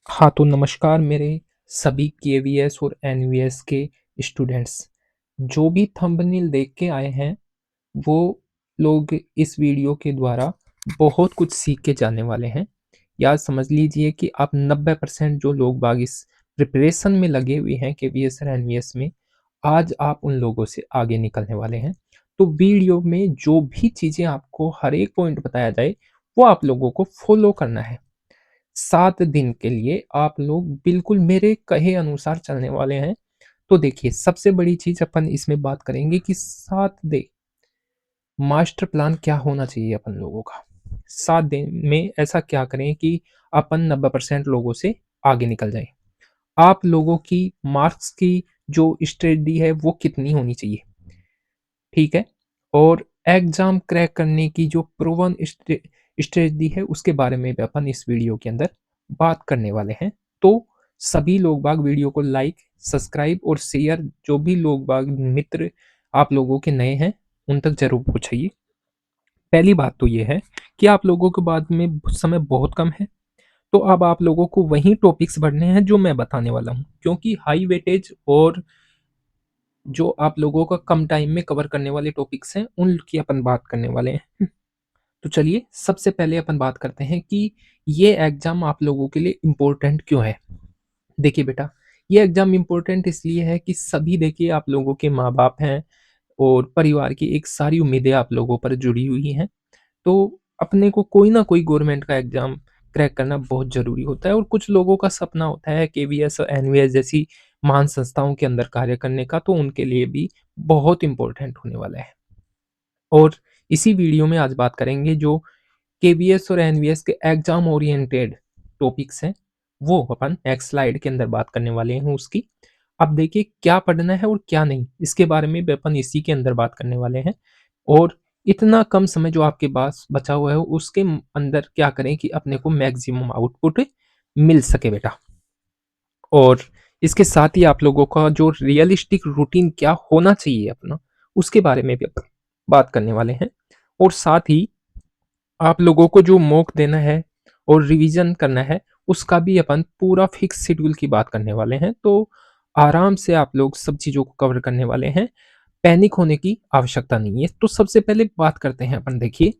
हाँ, तो नमस्कार मेरे सभी केवीएस और एनवीएस के स्टूडेंट्स। जो भी थंबनेल देख के आए हैं, वो लोग इस वीडियो के द्वारा बहुत कुछ सीख के जाने वाले हैं। या समझ लीजिए कि आप 90% जो लोग बाग इस प्रिपरेशन में लगे हुए हैं केवीएस और एनवीएस में, आज आप उन लोगों से आगे निकलने वाले हैं। तो वीडियो में जो भी चीज़ें आपको हर एक पॉइंट बताया जाए, वो आप लोगों को फॉलो करना है। 7 दिन के लिए आप लोग बिल्कुल मेरे कहे अनुसार चलने वाले हैं। तो देखिए, सबसे बड़ी चीज़ अपन इसमें बात करेंगे कि 7 डे मास्टर प्लान क्या होना चाहिए अपन लोगों का। 7 दिन में ऐसा क्या करें कि अपन 90% लोगों से आगे निकल जाएँ। आप लोगों की मार्क्स की जो स्टडी है वो कितनी होनी चाहिए, ठीक है? और एग्ज़ाम क्रैक करने की जो प्रूवन स्ट्रेटजी है उसके बारे में भी अपन इस वीडियो के अंदर बात करने वाले हैं। तो सभी लोग बाग वीडियो को लाइक, सब्सक्राइब और शेयर, जो भी लोग बाग मित्र आप लोगों के नए हैं, उन तक ज़रूर पहुँचाइए। पहली बात तो ये है कि आप लोगों के बाद में समय बहुत कम है, तो अब आप लोगों को वही टॉपिक्स पढ़ने हैं जो मैं बताने वाला हूँ। क्योंकि हाई वेटेज और जो आप लोगों का कम टाइम में कवर करने वाले टॉपिक्स हैं, उनकी अपन बात करने वाले हैं। तो चलिए, सबसे पहले अपन बात करते हैं कि ये एग्ज़ाम आप लोगों के लिए इम्पोर्टेंट क्यों है? देखिए बेटा, ये एग्ज़ाम इम्पोर्टेंट इसलिए है कि सभी देखिए आप लोगों के माँ-बाप हैं और परिवार की एक सारी उम्मीदें आप लोगों पर जुड़ी हुई हैं। तो अपने को कोई ना कोई गवर्नमेंट का एग्ज़ाम क्रैक करना बहुत ज़रूरी होता है और कुछ लोगों का सपना होता है केवीएस और एनवीएस जैसी महान संस्थाओं के अंदर कार्य करने का, तो उनके लिए भी बहुत इम्पोर्टेंट होने वाला है। और इसी वीडियो में आज बात करेंगे जो केवीएस और एनवीएस के एग्ज़ाम ओरिएंटेड टॉपिक्स हैं, वो अपन नेक्स्ट स्लाइड के अंदर बात करने वाले हैं उसकी। अब देखिए क्या पढ़ना है और क्या नहीं, इसके बारे में भी अपन इसी के अंदर बात करने वाले हैं। और इतना कम समय जो आपके पास बचा हुआ है, उसके अंदर क्या करें कि अपने को मैक्सिमम आउटपुट मिल सके बेटा। और इसके साथ ही आप लोगों का जो रियलिस्टिक रूटीन क्या होना चाहिए अपना, उसके बारे में भी अपन बात करने वाले हैं। और साथ ही आप लोगों को जो मॉक देना है और रिवीजन करना है, उसका भी अपन पूरा फिक्स शेड्यूल की बात करने वाले हैं। तो आराम से आप लोग सब चीज़ों को कवर करने वाले हैं, पैनिक होने की आवश्यकता नहीं है। तो सबसे पहले बात करते हैं अपन, देखिए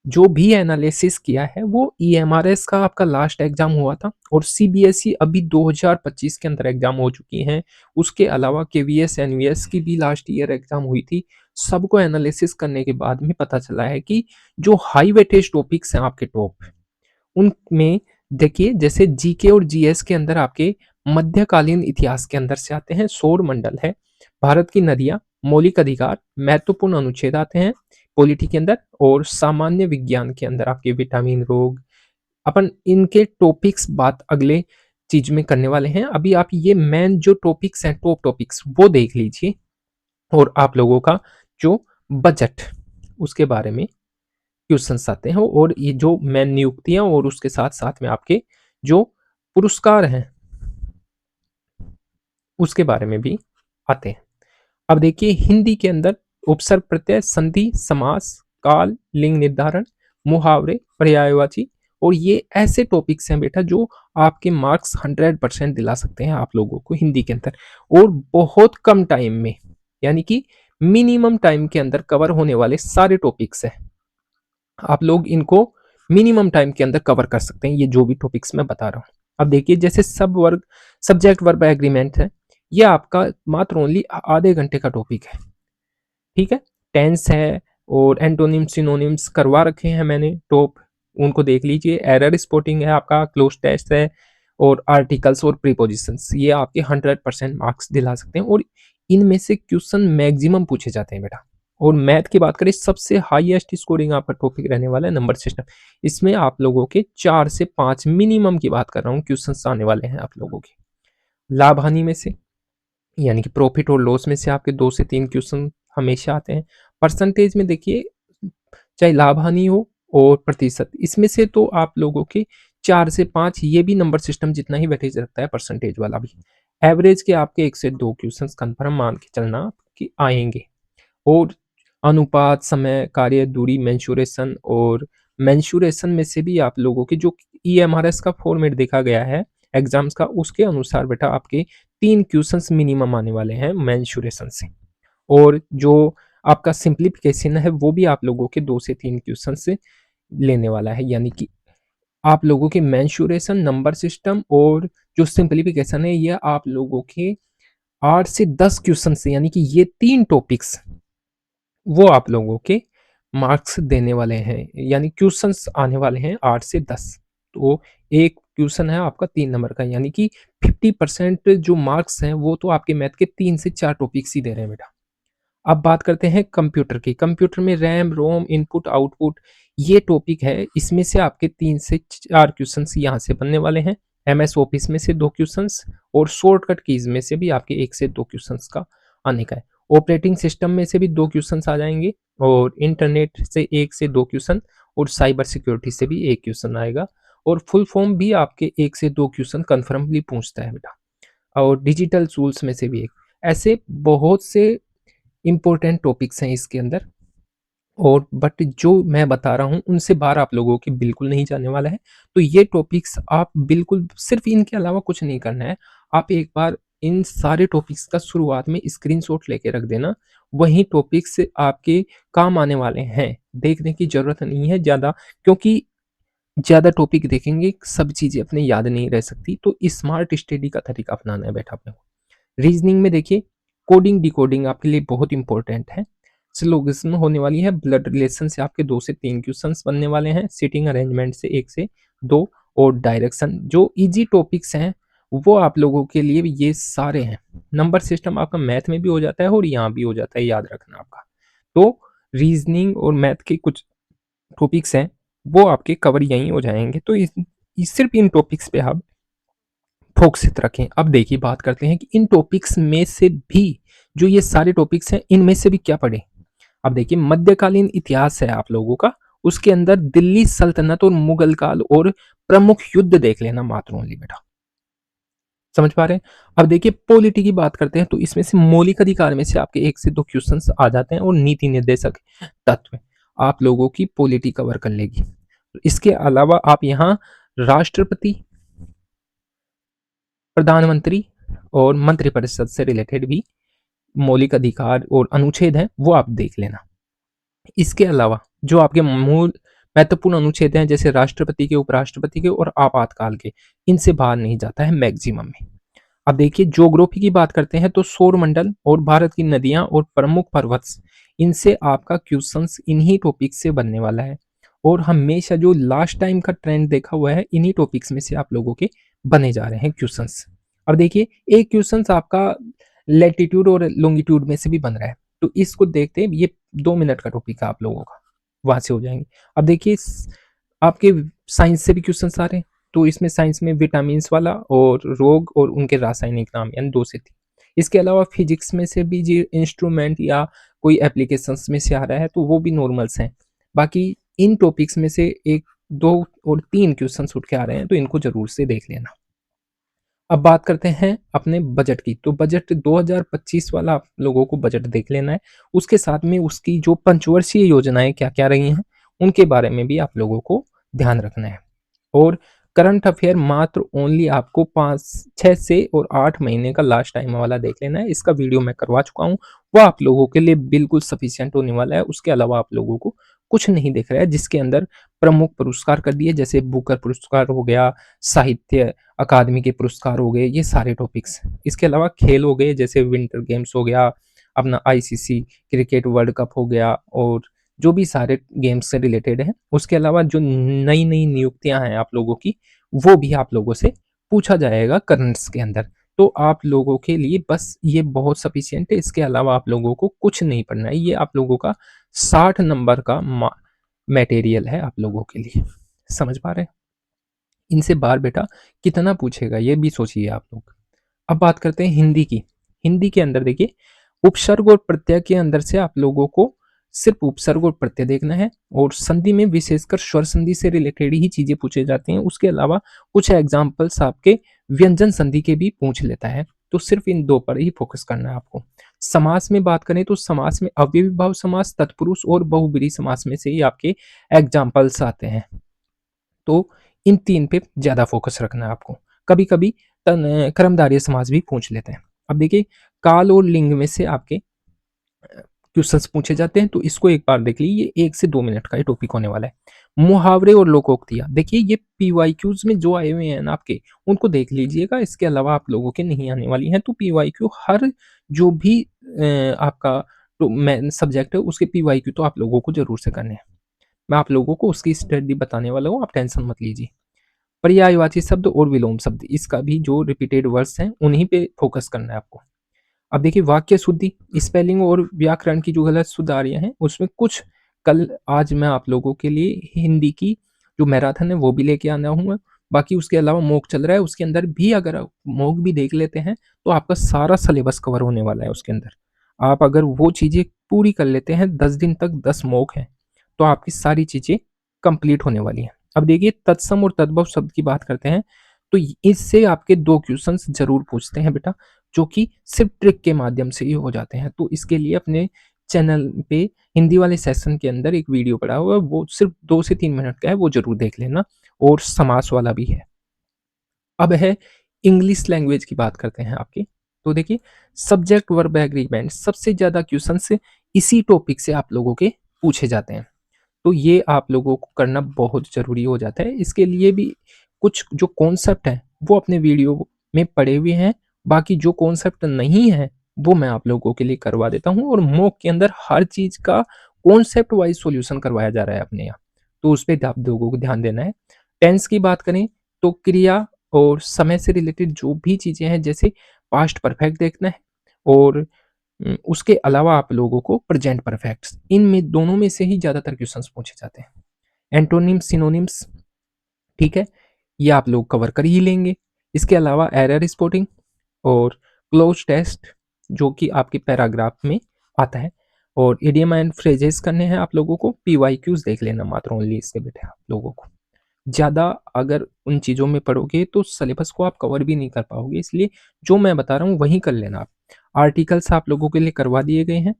जो भी एनालिसिस किया है वो ईएमआरएस का आपका लास्ट एग्जाम हुआ था और सीबीएसई अभी 2025 के अंदर एग्जाम हो चुकी हैं। उसके अलावा केवीएस एनवीएस की भी लास्ट ईयर एग्जाम हुई थी। सबको एनालिसिस करने के बाद में पता चला है कि जो हाई वेटेज टॉपिक्स हैं आपके टॉप, उनमें देखिए जैसे जीके और जीएस के अंदर आपके मध्यकालीन इतिहास के अंदर से आते हैं, सौर मंडल है, भारत की नदियां, मौलिक अधिकार, महत्वपूर्ण अनुच्छेद आते हैं पॉलिटी के अंदर, और सामान्य विज्ञान के अंदर आपके विटामिन रोग। अपन इनके टॉपिक्स बात अगले चीज में करने वाले हैं। अभी आप ये मेन जो टॉपिक्स हैं, टॉप टॉपिक्स वो देख लीजिए। और आप लोगों का जो बजट, उसके बारे में क्वेश्चंस आते हैं और ये जो मेन नियुक्तियां और उसके साथ साथ में आपके जो पुरस्कार हैं उसके बारे में भी आते हैं। अब देखिए हिंदी के अंदर उपसर्ग प्रत्यय, संधि, समास, काल, लिंग निर्धारण, मुहावरे, पर्यायवाची, और ये ऐसे टॉपिक्स हैं बेटा जो आपके मार्क्स 100% दिला सकते हैं आप लोगों को हिंदी के अंदर, और बहुत कम टाइम में, यानी कि मिनिमम टाइम के अंदर कवर होने वाले सारे टॉपिक्स हैं। आप लोग इनको मिनिमम टाइम के अंदर कवर कर सकते हैं, ये जो भी टॉपिक्स मैं बता रहा हूँ। अब देखिए जैसे सब वर्ग सब्जेक्ट वर्ब एग्रीमेंट है, ये आपका मात्र ओनली आधे घंटे का टॉपिक है, ठीक है। टेंस है और एंटोनिम सिनोनिम्स करवा रखे हैं मैंने टॉप, उनको देख लीजिए। एरर स्पॉटिंग है आपका, क्लोज टेस्ट है, और आर्टिकल्स और प्रीपोजिशंस, ये आपके 100% मार्क्स दिला सकते हैं और इनमें से क्वेश्चन मैक्सिमम पूछे जाते हैं बेटा। और मैथ की बात करें, सबसे हाईएस्ट स्कोरिंग आपका टॉपिक रहने वाला है नंबर सिस्टम। इसमें आप लोगों के 4 से 5 मिनिमम की बात कर रहा हूँ क्वेश्चन आने वाले हैं आप लोगों के। लाभ हानि में से, यानी कि प्रॉफिट और लॉस में से आपके 2 से 3 क्वेश्चन हमेशा आते हैं। परसेंटेज में देखिए, चाहे लाभ हानि हो और प्रतिशत, इसमें से तो आप लोगों के 4 से 5, ये भी नंबर सिस्टम जितना ही वेटेज रखता है परसेंटेज वाला भी। एवरेज के आपके 1 से 2 क्वेश्चंस कन्फर्म मान के चलना कि आएंगे। और अनुपात, समय, कार्य, दूरी, मेंसुरेशन, और मेंसुरेशन में से भी आप लोगों के जो ईएमआरएस का फॉर्मेट देखा गया है, एग्जाम्स का, उसके अनुसार बेटा आपके 3 क्वेश्चंस मिनिमम आने वाले हैं मेंसुरेशन से। और जो आपका सिंप्लीफिकेशन है वो भी आप लोगों के 2 से 3 क्वेश्चन से लेने वाला है, यानी कि आप लोगों के मेंसुरेशन, नंबर सिस्टम और जो सिंप्लीफिकेशन है ये आप लोगों के 8 से 10 क्वेश्चन से, यानी कि ये 3 टॉपिक्स वो आप लोगों के मार्क्स देने वाले हैं, यानी क्वेश्चंस आने वाले हैं 8 से 10। तो एक क्वेश्चन है आपका 3 नंबर का, यानी कि 50% जो मार्क्स हैं वो तो आपके मैथ के 3 से 4 टॉपिक्स ही दे रहे हैं बेटा। अब बात करते हैं कंप्यूटर की। कंप्यूटर में रैम, रोम, इनपुट, आउटपुट ये टॉपिक है। इसमें से आपके 3 से 4 क्वेश्चंस यहाँ से बनने वाले हैं। एमएस ऑफिस में से 2 क्वेश्चंस और शॉर्टकट कीज में से भी आपके 1 से 2 क्वेश्चंस का आने का है। ऑपरेटिंग सिस्टम में से भी 2 क्वेश्चंस आ जाएंगे और इंटरनेट से 1 से 2 क्वेश्चन और साइबर सिक्योरिटी से भी 1 क्वेश्चन आएगा। और फुल फॉर्म भी आपके 1 से 2 क्वेश्चन कन्फर्मली पूछता है बेटा। और डिजिटल टूल्स में से भी एक। ऐसे बहुत से इंपॉर्टेंट टॉपिक्स हैं इसके अंदर, और बट जो मैं बता रहा हूँ उनसे बाहर आप लोगों के बिल्कुल नहीं जाने वाला है। तो ये टॉपिक्स आप बिल्कुल सिर्फ इनके अलावा कुछ नहीं करना है। आप एक बार इन सारे टॉपिक्स का शुरुआत में स्क्रीनशॉट लेके रख देना। वही टॉपिक्स आपके काम आने वाले हैं, देखने की जरूरत नहीं है ज़्यादा, क्योंकि ज़्यादा टॉपिक देखेंगे सब चीज़ें अपने याद नहीं रह सकती। तो स्मार्ट स्टडी का तरीका अपनाना है बेटा अपने को। रीजनिंग में देखिए, कोडिंग डिकोडिंग आपके लिए बहुत इंपॉर्टेंट है। सिलोगिज्म होने वाली है। ब्लड रिलेशन से आपके 2 से 3 क्वेश्चंस बनने वाले हैं। सिटिंग अरेंजमेंट से 1 से 2 और डायरेक्शन जो इजी टॉपिक्स हैं वो आप लोगों के लिए ये सारे हैं। नंबर सिस्टम आपका मैथ में भी हो जाता है और यहाँ भी हो जाता है, याद रखना आपका। तो रीजनिंग और मैथ के कुछ टॉपिक्स हैं वो आपके कवर यहीं हो जाएंगे। तो सिर्फ इन टॉपिक्स पे आप फोकसित रखें। अब देखिए बात करते हैं कि इन टॉपिक्स में से भी जो ये सारे टॉपिक्स हैं इनमें से भी क्या पढ़े। अब देखिए मध्यकालीन इतिहास है आप लोगों का, उसके अंदर दिल्ली सल्तनत और मुगल काल और प्रमुख युद्ध देख लेना मात्र ओनली बेटा। समझ पा रहे हैं। अब देखिए पॉलिटी की बात करते हैं तो इसमें से मौलिक अधिकार में से आपके 1 से 2 क्वेश्चंस आ जाते हैं और नीति निर्देशक तत्व आप लोगों की पॉलिटी कवर कर लेगी। इसके अलावा आप यहाँ राष्ट्रपति, प्रधानमंत्री और मंत्रिपरिषद से रिलेटेड भी मौलिक अधिकार और अनुच्छेद हैं वो आप देख लेना। इसके अलावा जो आपके मूल महत्वपूर्ण अनुच्छेद हैं जैसे राष्ट्रपति के, उपराष्ट्रपति के और आपातकाल के, इनसे बाहर नहीं जाता है मैक्सिमम में। अब देखिए ज्योग्राफी की बात करते हैं तो सौर मंडल और भारत की नदियां और प्रमुख पर्वत, इनसे आपका क्वेश्चंस इन्हीं टॉपिक से बनने वाला है। और हमेशा जो लास्ट टाइम का ट्रेंड देखा हुआ है इन्हीं टॉपिक्स में से आप लोगों के बने जा रहे हैं क्वेश्चंस। अब देखिए एक क्वेश्चंस आपका लैटिट्यूड और लॉन्गिट्यूड में से भी बन रहा है, तो इसको देखते हैं। ये 2 मिनट का टॉपिक है आप लोगों का, वहां से हो जाएंगे। अब देखिए आपके साइंस से भी क्वेश्चंस आ रहे हैं, तो इसमें साइंस में विटामिन वाला और रोग और उनके रासायनिक नाम, यानी 2 से 3। इसके अलावा फिजिक्स में से भी जो इंस्ट्रूमेंट या कोई एप्लीकेशंस में से आ रहा है तो वो भी नॉर्मल्स हैं। बाकी इन टॉपिक्स में से 1, 2 और 3 क्वेश्चंस उठ के आ रहे हैं, तो इनको जरूर से देख लेना। अब बात करते हैं अपने बजट की। तो बजट 2025 वाला आप लोगों को बजट देख लेना है। उसके साथ में उसकी जो पंचवर्षीय योजनाएं क्या क्या रही हैं उनके बारे में भी आप लोगों को ध्यान रखना है। और करंट अफेयर मात्र ओनली आपको 5, 6 से और 8 महीने का लास्ट टाइम वाला देख लेना है। इसका वीडियो मैं करवा चुका हूँ, वो आप लोगों के लिए बिल्कुल सफिशियंट होने वाला है। उसके अलावा आप लोगों को कुछ नहीं दिख रहा है, जिसके अंदर प्रमुख पुरस्कार कर दिए जैसे बुकर पुरस्कार हो गया, साहित्य अकादमी के पुरस्कार हो गए, ये सारे टॉपिक्स। इसके अलावा खेल हो गए जैसे विंटर गेम्स हो गया, अपना आईसीसी क्रिकेट वर्ल्ड कप हो गया, और जो भी सारे गेम्स से रिलेटेड है। उसके अलावा जो नई नई नियुक्तियां हैं आप लोगों की, वो भी आप लोगों से पूछा जाएगा करंट्स के अंदर। तो आप लोगों के लिए बस ये बहुत सफिशियंट है। इसके अलावा आप लोगों को कुछ नहीं पढ़ना है। ये आप लोगों का 60 नंबर का मटेरियल है आप लोगों के लिए। समझ पा रहे हैं। इनसे बाहर बेटा कितना पूछेगा ये भी सोचिए आप लोग। अब बात करते हैं हिंदी की। हिंदी के अंदर देखिए उपसर्ग और प्रत्यय के अंदर से आप लोगों को सिर्फ उपसर्ग और प्रत्यय देखना है, और संधि में विशेषकर स्वर संधि से रिलेटेड ही चीजें पूछे जाती हैं। उसके अलावा कुछ एग्जाम्पल्स आपके व्यंजन संधि के भी पूछ लेता है। तो सिर्फ इन 2 पर ही फोकस करना है आपको। समास में बात करें तो समास में अव्ययी भाव समास, तत्पुरुष और बहुब्रीहि समास में से ही आपके एग्जाम्पल्स आते हैं। तो इन 3 पे ज्यादा फोकस रखना है आपको। कभी-कभी कर्मधारय समास भी पूछ लेते हैं। अब देखिए काल और लिंग में से आपके क्वेश्चंस पूछे जाते हैं, तो इसको एक बार देख लीजिए, ये 1 से 2 मिनट का ये टॉपिक होने वाला है। मुहावरे और लोकोक्तियाँ, देखिए ये पीवाईक्यूज़ में जो आए हुए हैं ना आपके, उनको देख लीजिएगा, इसके अलावा आप लोगों के नहीं आने वाली हैं। तो पीवाईक्यू हर जो भी आपका तो मेन सब्जेक्ट है, उसके पीवाईक्यू तो आप लोगों को ज़रूर से करने हैं। मैं आप लोगों को उसकी स्टडी बताने वाला हूँ, आप टेंशन मत लीजिए। पर्यायवाची शब्द और विलोम शब्द, इसका भी जो रिपीटेड वर्ड्स हैं, उन्हीं पे फोकस करना है आपको। अब देखिए वाक्य शुद्धि, स्पेलिंग और व्याकरण की जो गलत सुधारियाँ हैं, उसमें कुछ कल आज मैं आप लोगों के लिए हिंदी की जो मैराथन है वो भी लेके आना हूँ। बाकी उसके अलावा मॉक चल रहा है, उसके अंदर भी अगर आप मॉक भी देख लेते हैं, तो आपका सारा सिलेबस कवर होने वाला है उसके अंदर। आप अगर वो चीज़ें पूरी कर लेते हैं, 10 दिन तक 10 मॉक हैं, तो आपकी सारी चीज़ें कंप्लीट होने वाली हैं। अब देखिए तत्सम और तद्भव शब्द की बात करते हैं, तो इससे आपके 2 क्वेश्चंस ज़रूर पूछते हैं बेटा, जो कि सिर्फ ट्रिक के माध्यम से ही हो जाते हैं। तो इसके लिए अपने चैनल पे हिंदी वाले सेशन के अंदर एक वीडियो पड़ा हुआ है, वो सिर्फ 2 से 3 मिनट का है, वो ज़रूर देख लेना, और समास वाला भी है। अब है इंग्लिश लैंग्वेज की बात करते हैं आपकी। तो देखिए सब्जेक्ट वर्ब एग्रीमेंट, सबसे ज़्यादा क्वेश्चंस इसी टॉपिक से आप लोगों के पूछे जाते हैं। तो ये आप लोगों को करना बहुत ज़रूरी हो जाता है। इसके लिए भी कुछ जो कॉन्सेप्ट हैं, वो अपने वीडियो में पड़े हुए हैं। बाकी जो कॉन्सेप्ट नहीं है, वो मैं आप लोगों के लिए करवा देता हूँ, और मॉक के अंदर हर चीज़ का कॉन्सेप्ट वाइज़ सॉल्यूशन करवाया जा रहा है अपने यहाँ। तो उस पे आप लोगों को ध्यान देना है। टेंस की बात करें, तो क्रिया और समय से रिलेटेड जो भी चीज़ें हैं, जैसे पास्ट परफेक्ट देखना है, और उसके अलावा आप लोगों को प्रेजेंट परफेक्ट्स, इनमें दोनों में से ही ज़्यादातर क्वेश्चंस पूछे जाते हैं। एंटोनिम्स, सिनोनिम्स, ठीक है? ये आप लोग कवर कर ही लेंगे। इसके अलावा एरर स्पॉटिंग और क्लोज टेस्ट, जो कि आपके पैराग्राफ में आता है, और इडियम एंड फ्रेजेस करने हैं आप लोगों को। पीवाईक्यूज़ देख लेना मात्र ओनली इसके बेटे आप लोगों को। ज़्यादा अगर उन चीज़ों में पढ़ोगे तो सिलेबस को आप कवर भी नहीं कर पाओगे, इसलिए जो मैं बता रहा हूँ वही कर लेना आप। आर्टिकल्स आप लोगों के लिए करवा दिए गए हैं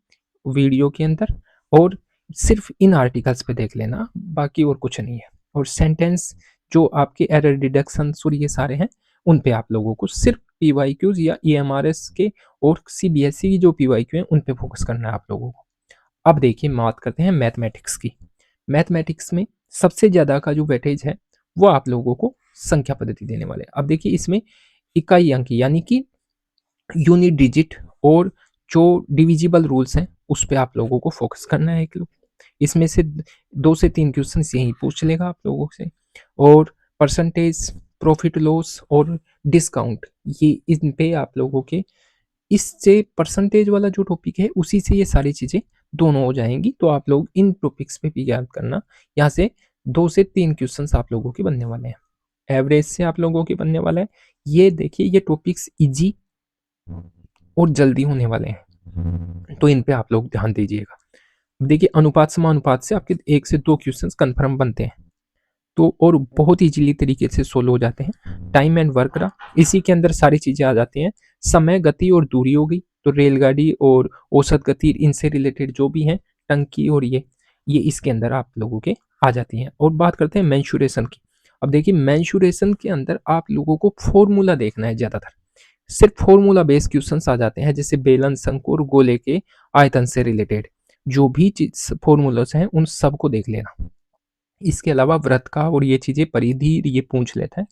वीडियो के अंदर, और सिर्फ इन आर्टिकल्स पे देख लेना, बाकी और कुछ नहीं है। और सेंटेंस जो आपके एरर डिडक्शंस और ये सारे हैं, उन पे आप लोगों को सिर्फ पीवाईक्यूज़ या ईएमआरएस के और सीबीएसई की जो पीवाईक्यू हैं, उन पे फोकस करना है आप लोगों को। अब देखिए बात करते हैं मैथमेटिक्स की। मैथमेटिक्स में सबसे ज़्यादा का जो वेटेज है, वो आप लोगों को संख्या पद्धति देने वाले हैं। अब देखिए इसमें इकाई अंक यानी कि यूनिट डिजिट और जो डिविजिबल रूल्स हैं, उस पे आप लोगों को फोकस करना है एक लोग। इसमें से 2 से 3 क्वेश्चंस यही पूछ लेगा आप लोगों से, और परसेंटेज, प्रॉफिट लॉस और डिस्काउंट, ये इन पे आप लोगों के इससे परसेंटेज वाला जो टॉपिक है, उसी से ये सारी चीज़ें दोनों हो जाएँगी। तो आप लोग इन टॉपिक्स पे भी याद करना। यहाँ से 2 से 3 क्वेश्चंस आप लोगों के बनने वाले हैं। एवरेज से आप लोगों के बनने वाला है। ये देखिए ये टॉपिक्स ईज़ी और जल्दी होने वाले हैं, तो इन पे आप लोग ध्यान दीजिएगा। देखिए अनुपात समानुपात से आपके 1 से 2 क्वेश्चंस कन्फर्म बनते हैं। तो और बहुत ईज़िली तरीके से सोल्व हो जाते हैं। टाइम एंड वर्क रहा, इसी के अंदर सारी चीज़ें आ जाती हैं। समय, गति और दूरी हो गई, तो रेलगाड़ी और औसत गति, इनसे रिलेटेड जो भी हैं, टंकी और ये इसके अंदर आप लोगों के आ जाती हैं। और बात करते हैं मेंसुरेशन की। अब देखिए मेंसुरेशन के अंदर आप लोगों को फ़ॉर्मूला देखना है ज़्यादातर। सिर्फ फ़ॉर्मूला बेस्ड क्वेश्चन्स आ जाते हैं, जैसे बेलन, शंकु और गोले के आयतन से रिलेटेड जो भी चीज़ फ़ॉर्मूलाज़ हैं, उन सबको देख लेना। इसके अलावा व्रत का और ये चीज़ें परिधि ये पूछ लेता है,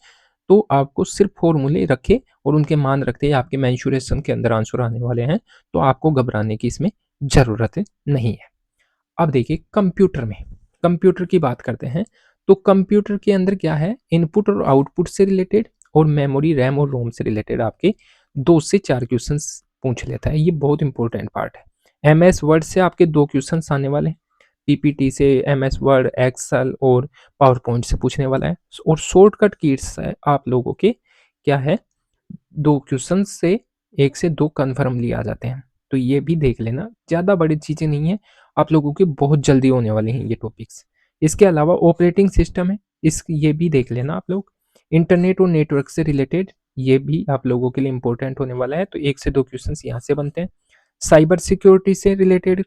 तो आपको सिर्फ फ़ॉर्मूले रखे और उनके मान रखते ही आपके मेंसुरेशन के अंदर आंसर आने वाले हैं, तो आपको घबराने की इसमें ज़रूरत नहीं है। अब देखिए कंप्यूटर की बात करते हैं, तो कंप्यूटर के अंदर क्या है, इनपुट और आउटपुट से रिलेटेड और मेमोरी, रैम और रोम से रिलेटेड आपके 2 से 4 क्वेश्चंस पूछ लेता है। ये बहुत इंपॉर्टेंट पार्ट है। एमएस वर्ड से आपके 2 क्वेश्चंस आने वाले हैं। पीपीटी से, एमएस वर्ड, एक्सेल और पावर पॉइंट से पूछने वाला है। और शॉर्टकट कीज से आप लोगों के क्या है, 2 क्वेश्चन से 1 से 2 कन्फर्मली आ जाते हैं। तो ये भी देख लेना, ज़्यादा बड़ी चीज़ें नहीं है, आप लोगों के बहुत जल्दी होने वाले हैं ये टॉपिक्स। इसके अलावा ऑपरेटिंग सिस्टम है, ये भी देख लेना आप लोग। इंटरनेट और नेटवर्क से रिलेटेड ये भी आप लोगों के लिए इंपॉर्टेंट होने वाला है, तो 1 से 2 क्वेश्चंस यहाँ से बनते हैं। साइबर सिक्योरिटी से रिलेटेड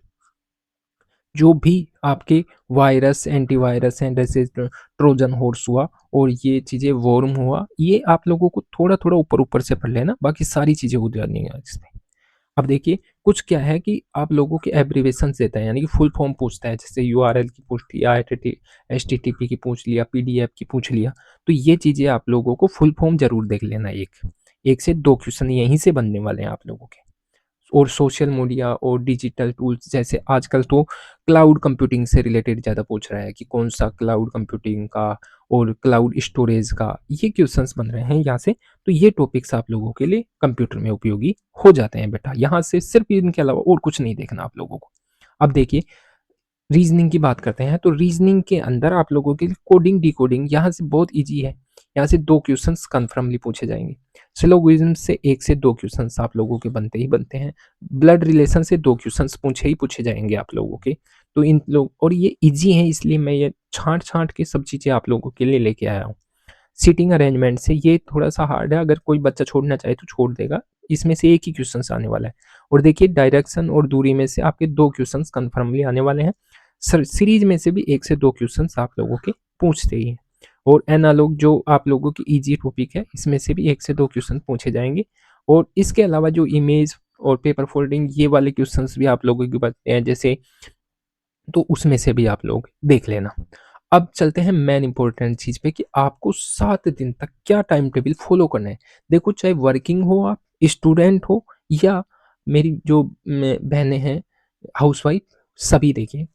जो भी आपके वायरस, एंटीवायरस हैं, जैसे ट्रोजन हॉर्स हुआ और ये चीज़ें वर्म हुआ, ये आप लोगों को थोड़ा-थोड़ा ऊपर-ऊपर से पढ़ लेना, बाकी सारी चीज़ें हो जानी है इसमें। अब देखिए, कुछ क्या है कि आप लोगों के एब्रिविएशंस देता है, यानी कि फुल फॉर्म पूछता है, जैसे यूआरएल की पूछ लिया, एचटीटीपी की पूछ लिया, पीडीएफ की पूछ लिया। तो ये चीज़ें आप लोगों को फुल फॉर्म ज़रूर देख लेना। 1 से 2 क्वेश्चन यहीं से बनने वाले हैं आप लोगों के। और सोशल मीडिया और डिजिटल टूल्स, जैसे आजकल तो क्लाउड कंप्यूटिंग से रिलेटेड ज़्यादा पूछ रहा है कि कौन सा क्लाउड कंप्यूटिंग का और क्लाउड स्टोरेज का ये क्वेश्चंस बन रहे हैं यहाँ से। तो ये टॉपिक्स आप लोगों के लिए कंप्यूटर में उपयोगी हो जाते हैं बेटा। यहाँ से सिर्फ इनके अलावा और कुछ नहीं देखना आप लोगों को। अब देखिए, रीजनिंग की बात करते हैं, तो रीजनिंग के अंदर आप लोगों के लिए कोडिंग डिकोडिंग यहाँ से बहुत इजी है। यहाँ से 2 क्वेश्चंस कन्फर्मली पूछे जाएंगे। सिलोगिज्म से 1 से 2 क्वेश्चंस आप लोगों के बनते ही बनते हैं। ब्लड रिलेशन से 2 क्वेश्चंस पूछे ही पूछे जाएंगे आप लोगों के। तो इन लोग, और ये इजी है इसलिए मैं ये छांट छांट के सब चीज़ें आप लोगों के लिए लेके आया हूँ। सीटिंग अरेंजमेंट से ये थोड़ा सा हार्ड है, अगर कोई बच्चा छोड़ना चाहे तो छोड़ देगा, इसमें से एक ही क्वेश्चन आने वाला है। और देखिए, डायरेक्शन और दूरी में से आपके 2 क्वेश्चन कन्फर्मली आने वाले हैं। सीरीज में से भी 1 से 2 क्वेश्चन आप लोगों के पूछते ही हैं। और एनालॉग जो आप लोगों की इजी टॉपिक है, इसमें से भी 1 से 2 क्वेश्चन पूछे जाएंगे। और इसके अलावा जो इमेज और पेपर फोल्डिंग ये वाले क्वेश्चंस भी आप लोगों के बनते हैं, जैसे, तो उसमें से भी आप लोग देख लेना। अब चलते हैं मेन इंपॉर्टेंट चीज़ पे कि आपको 7 दिन तक क्या टाइम टेबल फॉलो करना है। देखो, चाहे वर्किंग हो आप, स्टूडेंट हो, या मेरी जो बहनें हैं हाउसवाइफ, सभी देखिए।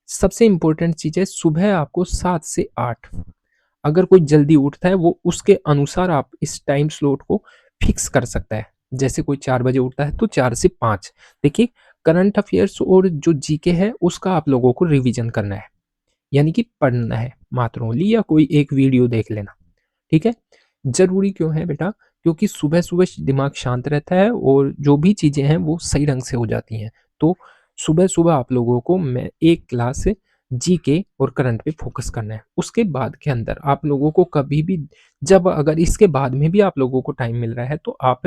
सबसे इम्पोर्टेंट चीज़ है, सुबह आपको 7 से 8, अगर कोई जल्दी उठता है वो उसके अनुसार आप इस टाइम स्लॉट को फिक्स कर सकता है। जैसे कोई 4 बजे उठता है तो 4 से 5। देखिए, करंट अफेयर्स और जो जीके है उसका आप लोगों को रिवीजन करना है, यानी कि पढ़ना है मात्र ओनली, या कोई एक वीडियो देख लेना। ठीक है। ज़रूरी क्यों है बेटा? क्योंकि सुबह-सुबह दिमाग शांत रहता है और जो भी चीज़ें हैं वो सही ढंग से हो जाती हैं। तो सुबह-सुबह आप लोगों को मैं एक क्लास जीके और करंट पे फ़ोकस करना है। उसके बाद के अंदर आप लोगों को कभी भी, जब अगर इसके बाद में भी आप लोगों को टाइम मिल रहा है तो आप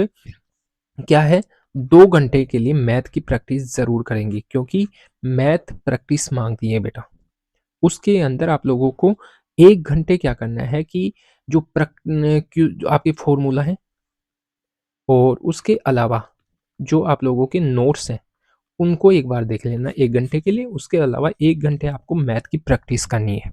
क्या है, 2 घंटे के लिए मैथ की प्रैक्टिस ज़रूर करेंगे, क्योंकि मैथ प्रैक्टिस माँगती है बेटा। उसके अंदर आप लोगों को 1 घंटे क्या करना है कि जो आपके फ़ॉर्मूला हैं और उसके अलावा जो आप लोगों के नोट्स हैं, उनको एक बार देख लेना 1 घंटे के लिए। उसके अलावा 1 घंटे आपको मैथ की प्रैक्टिस करनी है।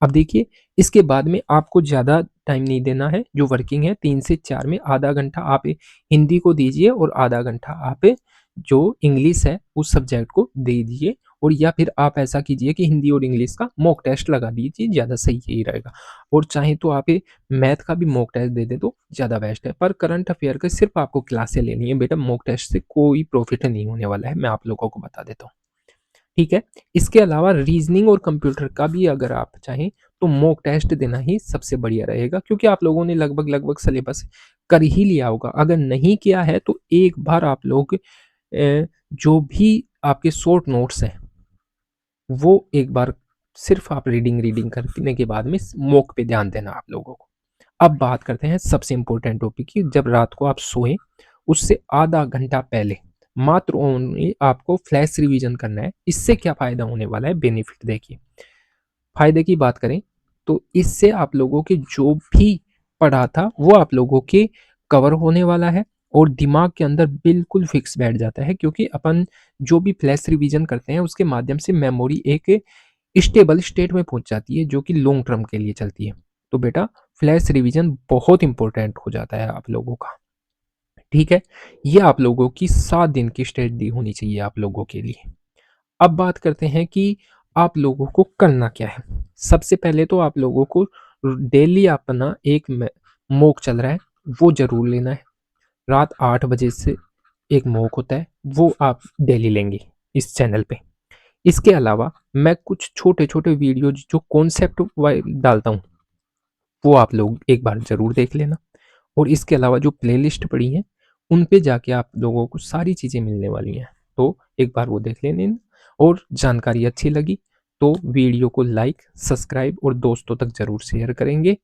अब देखिए, इसके बाद में आपको ज़्यादा टाइम नहीं देना है। जो वर्किंग है, 3 से 4 में आधा घंटा आप हिंदी को दीजिए और आधा घंटा आप जो इंग्लिश है उस सब्जेक्ट को दे दीजिए। और या फिर आप ऐसा कीजिए कि हिंदी और इंग्लिश का मॉक टेस्ट लगा दीजिए, ज़्यादा सही यही रहेगा। और चाहे तो आप मैथ का भी मॉक टेस्ट दे दें तो ज़्यादा बेस्ट है। पर करंट अफेयर का सिर्फ आपको क्लासें लेनी है बेटा, मॉक टेस्ट से कोई प्रॉफिट नहीं होने वाला है, मैं आप लोगों को बता देता हूँ। ठीक है। इसके अलावा रीजनिंग और कंप्यूटर का भी अगर आप चाहें तो मॉक टेस्ट देना ही सबसे बढ़िया रहेगा, क्योंकि आप लोगों ने लगभग लगभग सिलेबस कर ही लिया होगा। अगर नहीं किया है तो एक बार आप लोग जो भी आपके शॉर्ट नोट्स हैं वो एक बार सिर्फ आप रीडिंग रीडिंग करने के बाद में मॉक पे ध्यान देना आप लोगों को। अब बात करते हैं सबसे इंपॉर्टेंट टॉपिक की। जब रात को आप सोएं उससे आधा घंटा पहले मात्र ओनली आपको फ्लैश रिवीजन करना है। इससे क्या फ़ायदा होने वाला है, बेनिफिट देखिए। फ़ायदे की बात करें तो इससे आप लोगों के जो भी पढ़ा था वो आप लोगों के कवर होने वाला है और दिमाग के अंदर बिल्कुल फिक्स बैठ जाता है, क्योंकि अपन जो भी फ्लैश रिवीजन करते हैं उसके माध्यम से मेमोरी एक स्टेबल स्टेट में पहुंच जाती है, जो कि लॉन्ग टर्म के लिए चलती है। तो बेटा, फ्लैश रिवीजन बहुत इंपॉर्टेंट हो जाता है आप लोगों का। ठीक है। ये आप लोगों की 7 दिन की स्ट्रेटजी होनी चाहिए आप लोगों के लिए। अब बात करते हैं कि आप लोगों को करना क्या है। सबसे पहले तो आप लोगों को डेली अपना एक मॉक चल रहा है वो ज़रूर लेना है। रात 8 बजे से एक मॉक होता है, वो आप डेली लेंगे इस चैनल पे। इसके अलावा मैं कुछ छोटे-छोटे वीडियो जो कॉन्सेप्ट डालता हूँ, वो आप लोग एक बार ज़रूर देख लेना। और इसके अलावा जो प्लेलिस्ट पड़ी हैं, उन पे जाके आप लोगों को सारी चीज़ें मिलने वाली हैं। तो एक बार वो देख लेने। और जानकारी अच्छी लगी तो वीडियो को लाइक, सब्सक्राइब और दोस्तों तक ज़रूर शेयर करेंगे।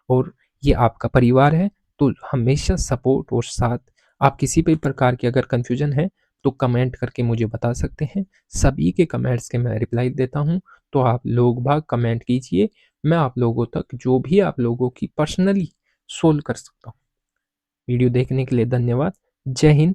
और ये आपका परिवार है, तो हमेशा सपोर्ट और साथ। आप किसी भी प्रकार की अगर कन्फ्यूजन है तो कमेंट करके मुझे बता सकते हैं। सभी के कमेंट्स के मैं रिप्लाई देता हूँ, तो आप लोग बाग कमेंट कीजिए, मैं आप लोगों तक जो भी आप लोगों की पर्सनली सोल्व कर सकता हूँ। वीडियो देखने के लिए धन्यवाद। जय हिंद।